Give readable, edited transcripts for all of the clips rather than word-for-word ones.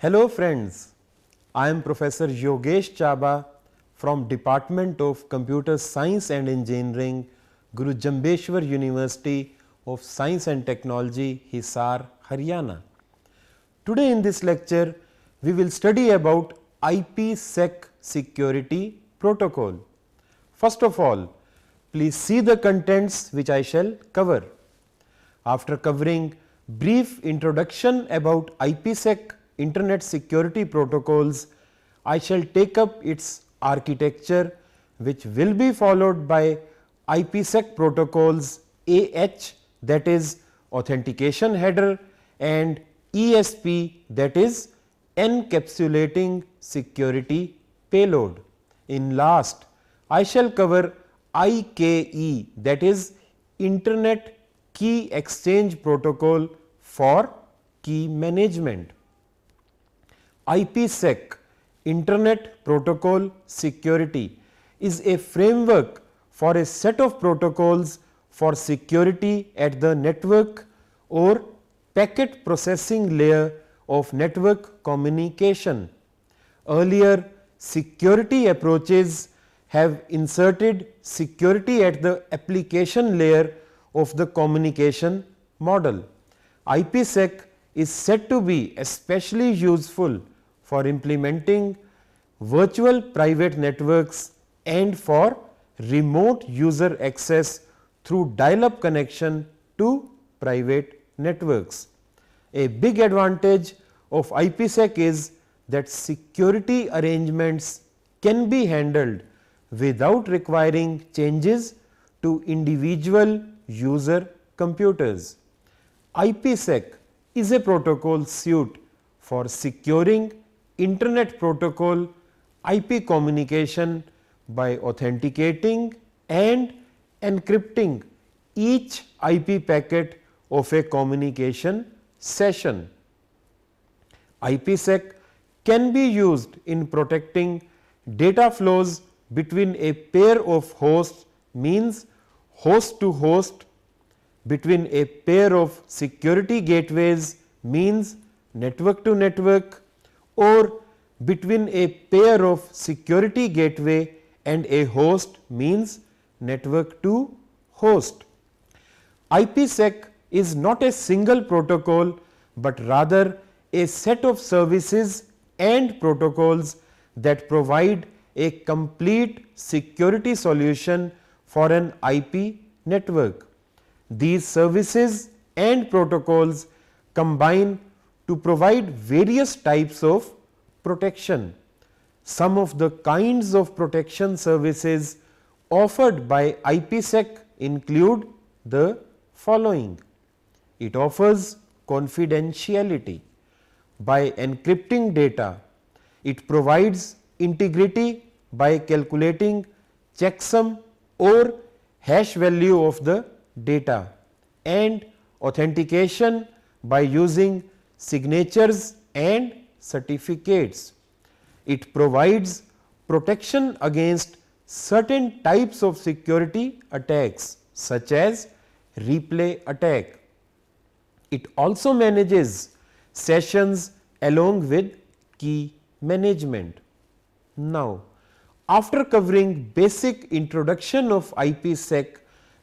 Hello friends, I am Professor Yogesh Chaba from Department of Computer Science and Engineering, Guru Jambeshwar University of Science and Technology, Hisar, Haryana. Today in this lecture, we will study about IPsec security protocol. First of all, please see the contents which I shall cover. After covering brief introduction about IPsec Internet Security Protocols, I shall take up its architecture, which will be followed by IPsec protocols AH, that is authentication header, and ESP, that is encapsulating security payload. In last, I shall cover IKE, that is Internet Key Exchange Protocol for key management. IPsec, Internet Protocol Security, is a framework for a set of protocols for security at the network or packet processing layer of network communication. Earlier security approaches have inserted security at the application layer of the communication model. IPsec is said to be especially useful for implementing virtual private networks and for remote user access through dial-up connection to private networks. A big advantage of IPsec is that security arrangements can be handled without requiring changes to individual user computers. IPsec is a protocol suite for securing Internet Protocol IP communication by authenticating and encrypting each IP packet of a communication session. IPsec can be used in protecting data flows between a pair of hosts, means host to host, between a pair of security gateways, means network to network, or between a pair of security gateway and a host, means network to host. IPsec is not a single protocol, but rather a set of services and protocols that provide a complete security solution for an IP network. These services and protocols combine to provide various types of protection. Some of the kinds of protection services offered by IPsec include the following. It offers confidentiality by encrypting data. It provides integrity by calculating checksum or hash value of the data, and authentication by using signatures and certificates. It provides protection against certain types of security attacks such as replay attack. It also manages sessions along with key management. Now, after covering basic introduction of IPsec,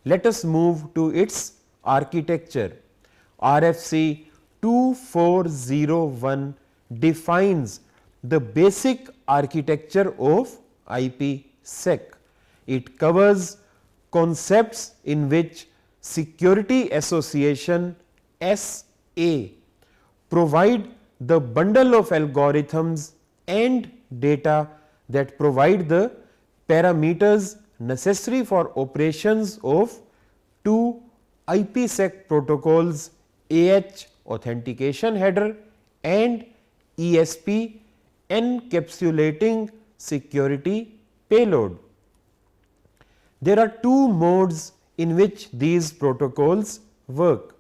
let us move to its architecture. RFC 2401 defines the basic architecture of IPsec. It covers concepts in which Security Association SA provide the bundle of algorithms and data that provide the parameters necessary for operations of two IPsec protocols, AH authentication header and ESP encapsulating security payload. There are two modes in which these protocols work: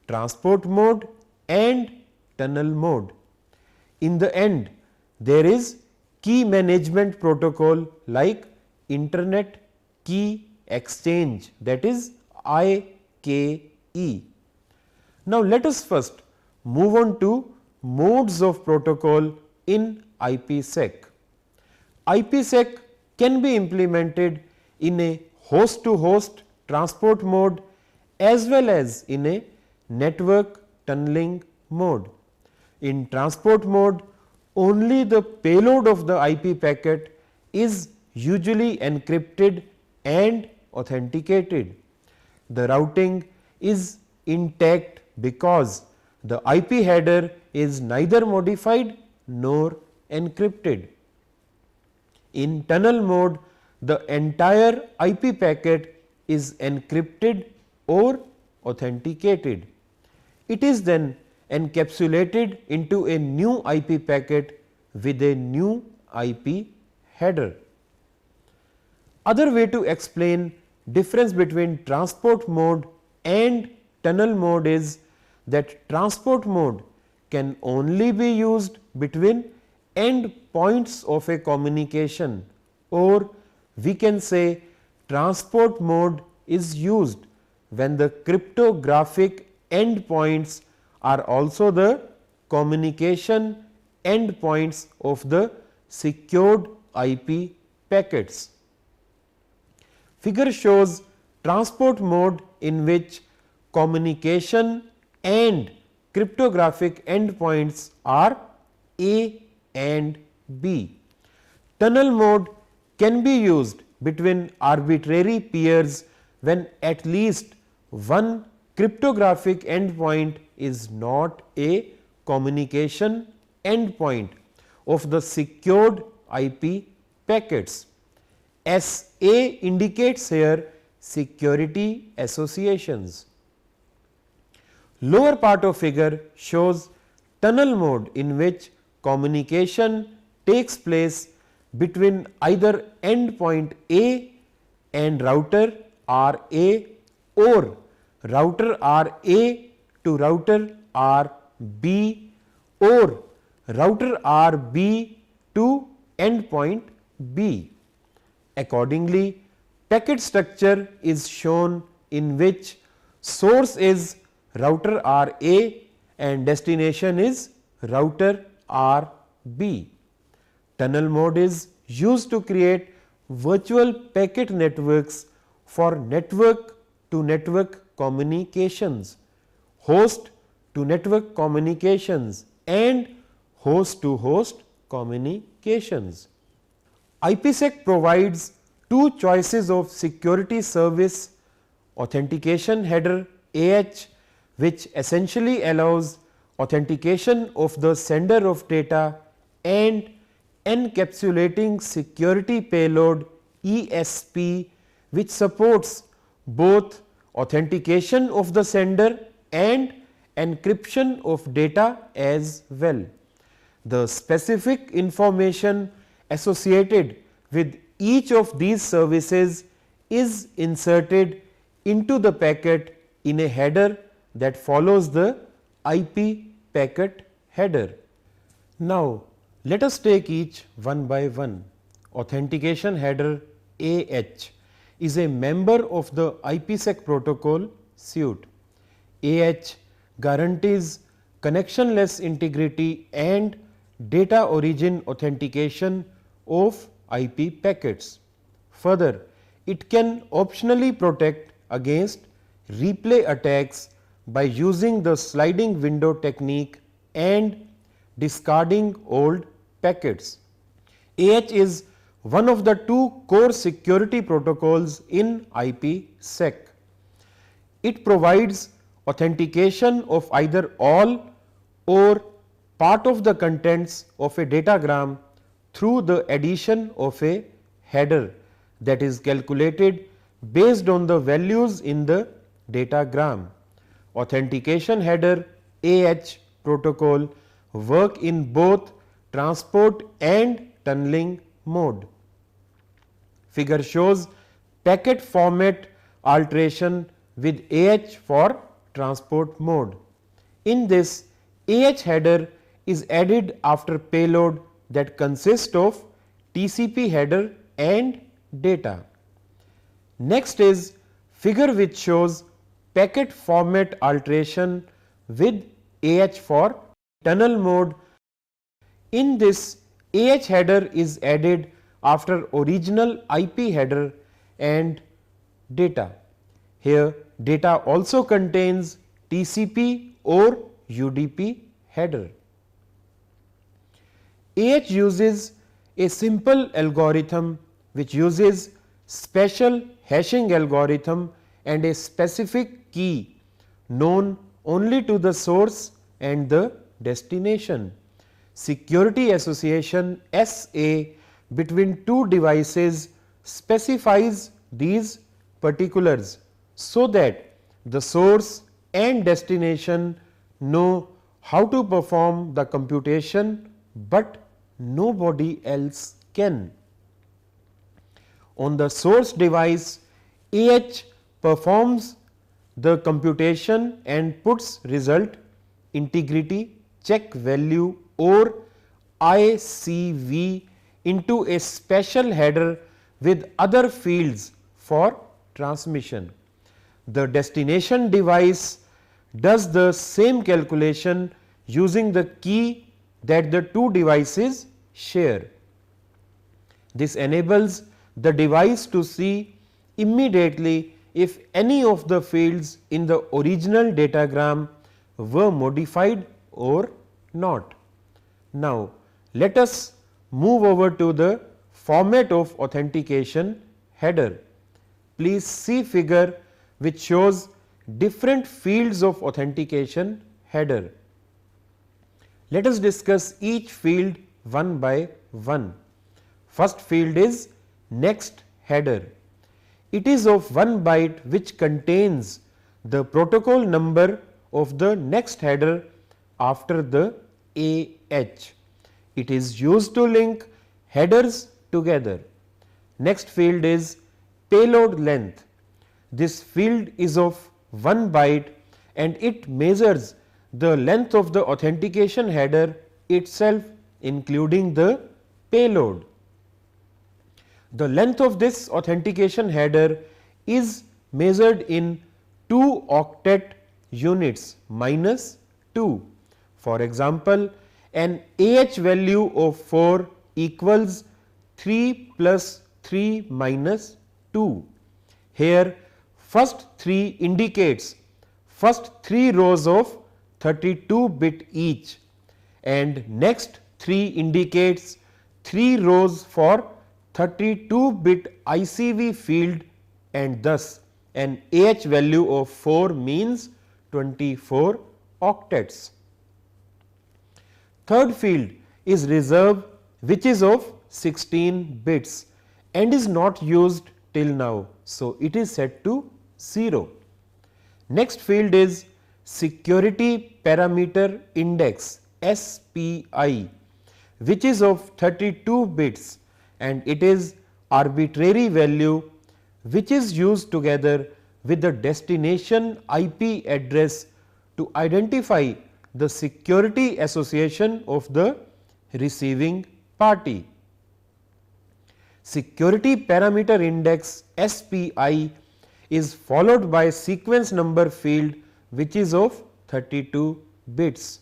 transport mode and tunnel mode. In the end, there is key management protocol like Internet Key Exchange, that is IKE. Now, let us first move on to modes of protocol in IPsec. IPsec can be implemented in a host to host transport mode as well as in a network tunneling mode. In transport mode, only the payload of the IP packet is usually encrypted and authenticated. The routing is intact because the IP header is neither modified nor encrypted. In tunnel mode, the entire IP packet is encrypted or authenticated. It is then encapsulated into a new IP packet with a new IP header. Other way to explain difference between transport mode and tunnel mode is that transport mode can only be used between end points of a communication, or we can say transport mode is used when the cryptographic endpoints are also the communication endpoints of the secured IP packets. Figure shows transport mode in which communication and cryptographic endpoints are A and B. Tunnel mode can be used between arbitrary peers when at least one cryptographic endpoint is not a communication endpoint of the secured IP packets. SA indicates here security associations. Lower part of figure shows tunnel mode in which communication takes place between either endpoint A and router RA or router RA to router RB or router RB to endpoint B. Accordingly, packet structure is shown in which source is router RA and destination is router RB. Tunnel mode is used to create virtual packet networks for network to network communications, host to network communications and host to host communications. IPsec provides two choices of security service: authentication header AH, which essentially allows authentication of the sender of data, and encapsulating security payload ESP, which supports both authentication of the sender and encryption of data as well. The specific information associated with each of these services is inserted into the packet in a header that follows the IP packet header. Now, let us take each one by one. Authentication header AH is a member of the IPsec protocol suite. AH guarantees connectionless integrity and data origin authentication of IP packets. Further, it can optionally protect against replay attacks by using the sliding window technique and discarding old packets. AH is one of the two core security protocols in IPsec. It provides authentication of either all or part of the contents of a datagram through the addition of a header that is calculated based on the values in the datagram. Authentication header AH protocol work in both transport and tunneling mode. Figure shows packet format alteration with AH for transport mode. In this, AH header is added after payload that consists of TCP header and data. Next is figure which shows packet format alteration with AH for tunnel mode. In this, AH header is added after original IP header and data. Here data also contains TCP or UDP header. AH uses a simple algorithm which uses special hashing algorithm and a specific key known only to the source and the destination. Security association SA between two devices specifies these particulars so that the source and destination know how to perform the computation, but nobody else can. On the source device, AH performs the computation and puts result integrity check value or ICV into a special header with other fields for transmission. The destination device does the same calculation using the key that the two devices share. This enables the device to see immediately if any of the fields in the original datagram were modified or not. Now, let us move over to the format of authentication header. Please see figure which shows different fields of authentication header. Let us discuss each field one by one. First field is next header. It is of 1 byte which contains the protocol number of the next header after the AH. It is used to link headers together. Next field is payload length. This field is of 1 byte and it measures the length of the authentication header itself, including the payload. The length of this authentication header is measured in 2 octet units -2. For example, an AH value of 4 equals 3 plus 3 minus 2. Here first 3 indicates first 3 rows of 32 bit each and next 3 indicates 3 rows for 32 bit ICV field, and thus an AH value of 4 means 24 octets. Third field is reserve, which is of 16 bits and is not used till now. So, it is set to 0. Next field is security parameter index SPI, which is of 32 bits and it is arbitrary value which is used together with the destination IP address to identify the security association of the receiving party. Security parameter index SPI is followed by sequence number field which is of 32 bits.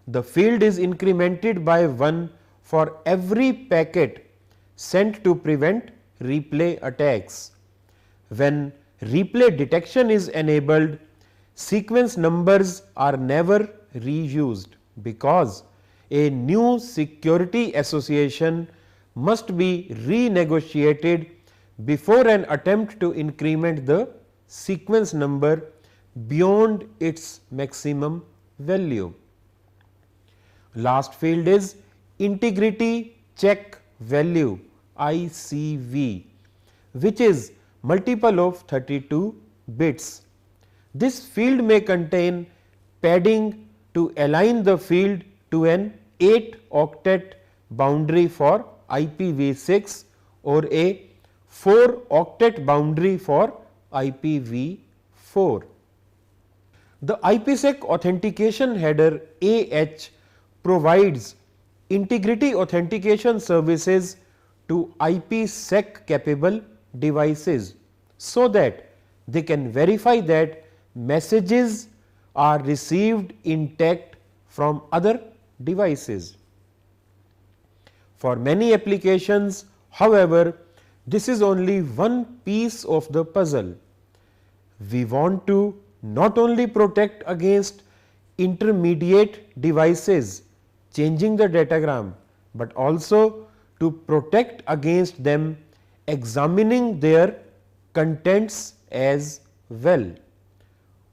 The field is incremented by 1 for every packet sent to prevent replay attacks. When replay detection is enabled, sequence numbers are never reused because a new security association must be renegotiated before an attempt to increment the sequence number beyond its maximum value. Last field is integrity check value ICV, which is multiple of 32 bits. This field may contain padding to align the field to an 8 octet boundary for IPv6 or a 4 octet boundary for IPv4. The IPsec authentication header AH provides integrity authentication services to IPsec capable devices so that they can verify that messages are received intact from other devices. For many applications, however, this is only one piece of the puzzle. We want to not only protect against intermediate devices changing the datagram, but also to protect against them examining their contents as well.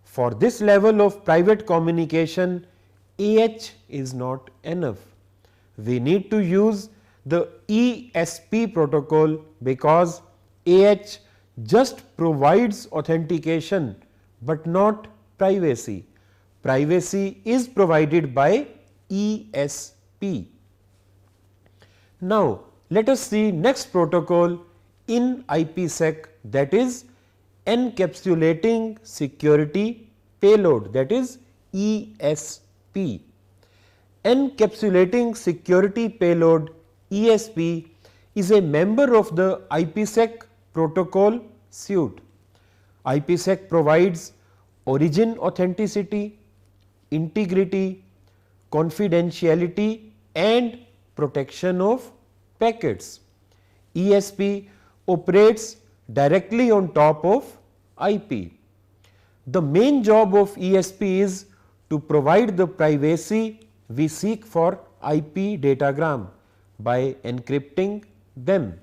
For this level of private communication, AH is not enough. We need to use the ESP protocol because AH just provides authentication but not privacy. Privacy is provided by ESP. Now, let us see next protocol in IPsec, that is encapsulating security payload, that is ESP. Encapsulating security payload ESP is a member of the IPsec protocol suite. IPsec provides origin authenticity, integrity, confidentiality and protection of packets. ESP operates directly on top of IP. The main job of ESP is to provide the privacy we seek for IP datagram by encrypting them.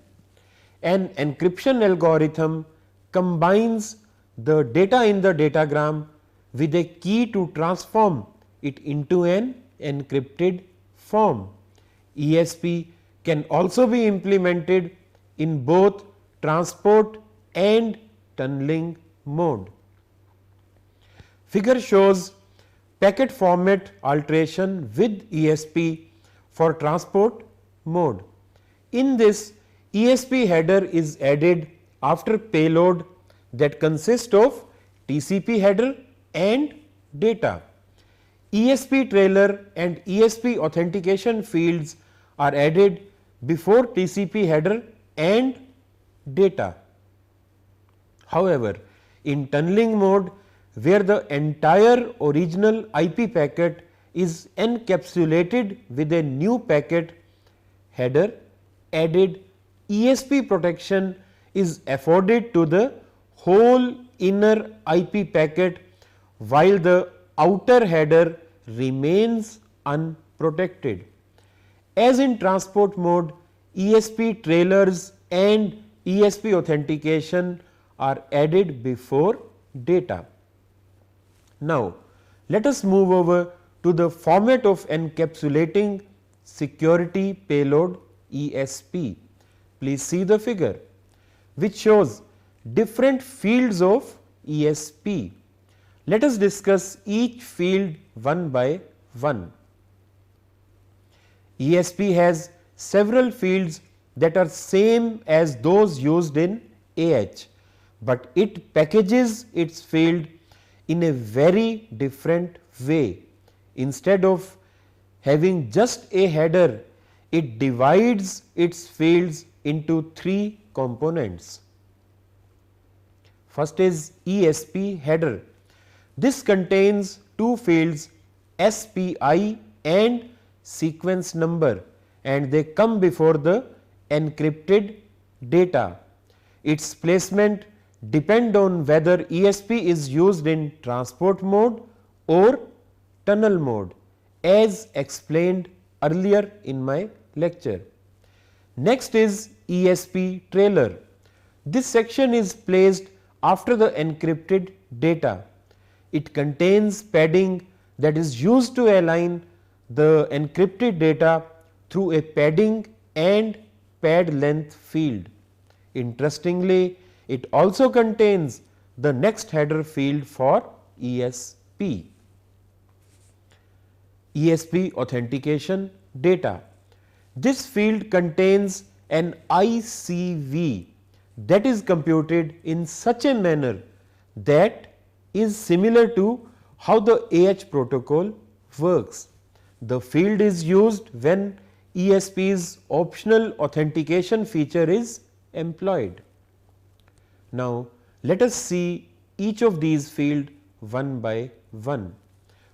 An encryption algorithm combines the data in the datagram with a key to transform it into an encrypted form. ESP can also be implemented in both transport and tunneling mode. Figure shows packet format alteration with ESP for transport mode. In this, ESP header is added after payload that consists of TCP header and data. ESP trailer and ESP authentication fields are added before TCP header and data. However, in tunneling mode, where the entire original IP packet is encapsulated with a new packet header added, ESP protection is afforded to the whole inner IP packet while the outer header remains unprotected. As in transport mode, ESP trailers and ESP authentication are added before data. Now, let us move over to the format of encapsulating security payload ESP. Please see the figure which shows different fields of ESP. Let us discuss each field one by one. ESP has several fields that are same as those used in AH, but it packages its field in a very different way. Instead of having just a header, it divides its fields into three components. First is ESP header. This contains two fields, SPI and sequence number, and they come before the encrypted data. Its placement depend on whether ESP is used in transport mode or tunnel mode, as explained earlier in my lecture. Next is ESP trailer. This section is placed after the encrypted data. It contains padding that is used to align the encrypted data through a padding and pad length field. Interestingly, it also contains the next header field for ESP. ESP authentication data. This field contains an ICV that is computed in such a manner that is similar to how the AH protocol works. The field is used when ESP's optional authentication feature is employed. Now, let us see each of these fields one by one.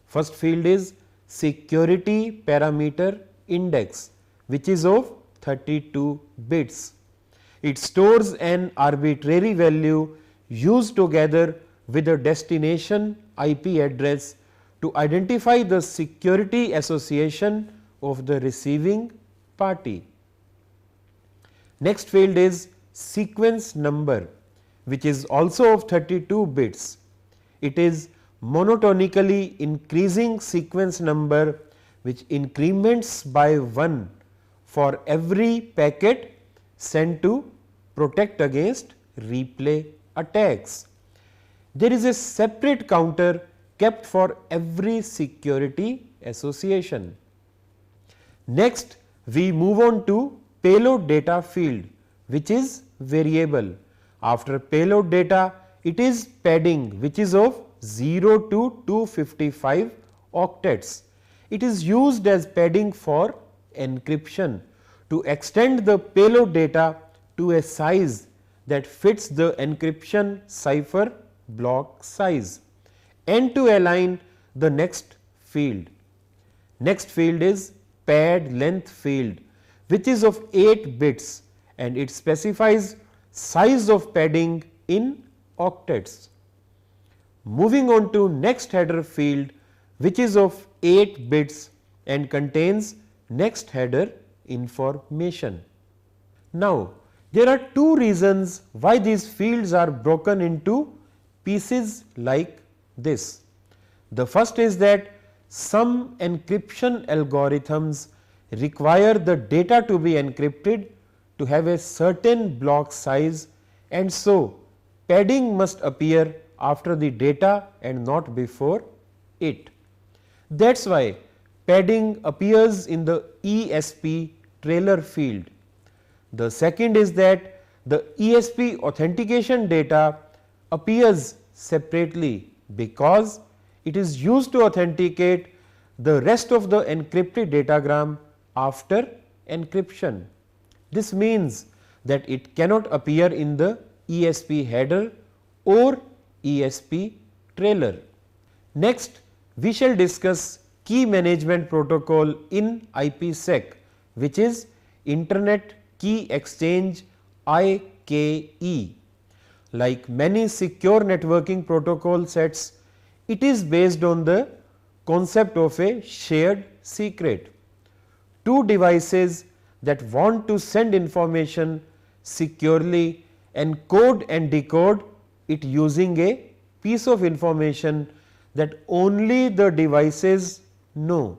First field is security parameter index, which is of 32 bits. It stores an arbitrary value used together with a destination IP address to identify the security association of the receiving party. Next field is sequence number, which is also of 32 bits. It is monotonically increasing sequence number which increments by 1 for every packet sent to protect against replay attacks. There is a separate counter kept for every security association. Next, we move on to payload data field, which is variable. After payload data, it is padding, which is of 0 to 255 octets. It is used as padding for encryption to extend the payload data to a size that fits the encryption cipher block size and to align the next field. Next field is pad length field, which is of 8 bits, and it specifies size of padding in octets. Moving on to next header field, which is of 8 bits and contains next header information. Now, there are two reasons why these fields are broken into pieces like this. The first is that some encryption algorithms require the data to be encrypted to have a certain block size, and so padding must appear after the data and not before it. That is why padding appears in the ESP trailer field. The second is that the ESP authentication data appears separately because it is used to authenticate the rest of the encrypted datagram after encryption. This means that it cannot appear in the ESP header or ESP trailer. Next, we shall discuss key management protocol in IPsec, which is Internet Key Exchange IKE. Like many secure networking protocol sets, it is based on the concept of a shared secret. Two devices that want to send information securely encode and decode it using a piece of information that only the devices know.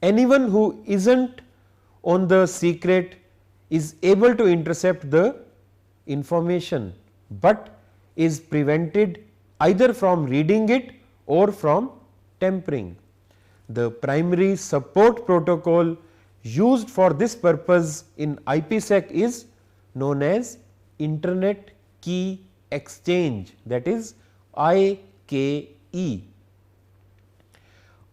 Anyone who is not on the secret is able to intercept the information, but is prevented either from reading it or from tampering. The primary support protocol used for this purpose in IPsec is known as Internet Key Exchange, that is IKE.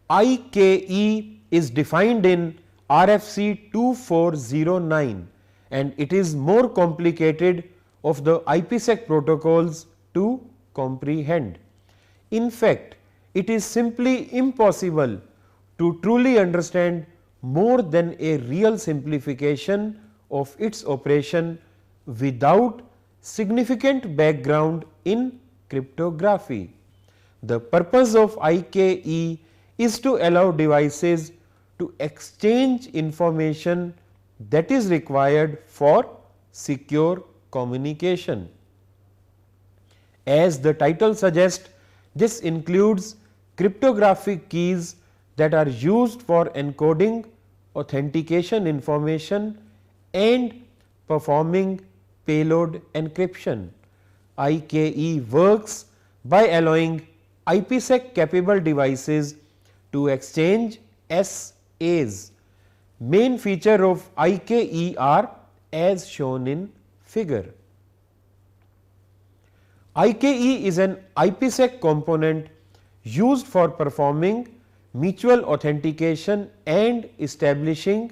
IKE is defined in RFC 2409 and it is more complicated of the IPsec protocols to comprehend. In fact, it is simply impossible to truly understand more than a real simplification of its operation without significant background in cryptography. The purpose of IKE is to allow devices to exchange information that is required for secure communication. As the title suggests, this includes cryptographic keys that are used for encoding authentication information and performing payload encryption. IKE works by allowing IPsec capable devices to exchange SAs. Main feature of IKE are as shown in figure. IKE is an IPsec component used for performing mutual authentication and establishing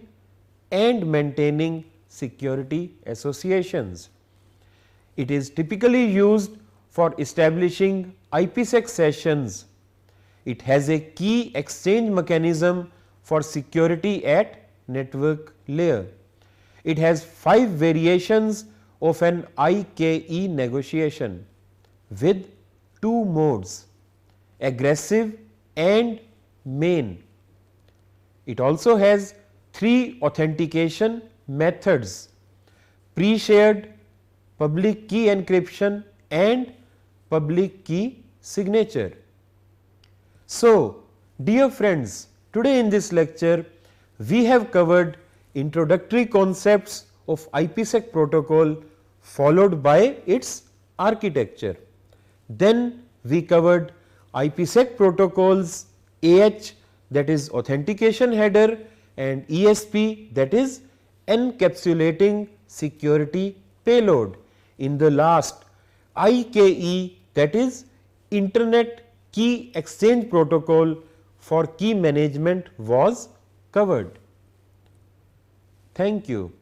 and maintaining security associations. It is typically used for establishing IPsec sessions. It has a key exchange mechanism for security at network layer. It has 5 variations of an IKE negotiation with 2 modes, aggressive and main. It also has 3 authentication methods, pre-shared, public key encryption and public key signature. So, dear friends, today in this lecture we have covered introductory concepts of IPsec protocol followed by its architecture. Then we covered IPsec protocols AH, that is authentication header, and ESP, that is encapsulating security payload. In the last, IKE, that is Internet Key Exchange Protocol for key management was covered. Thank you.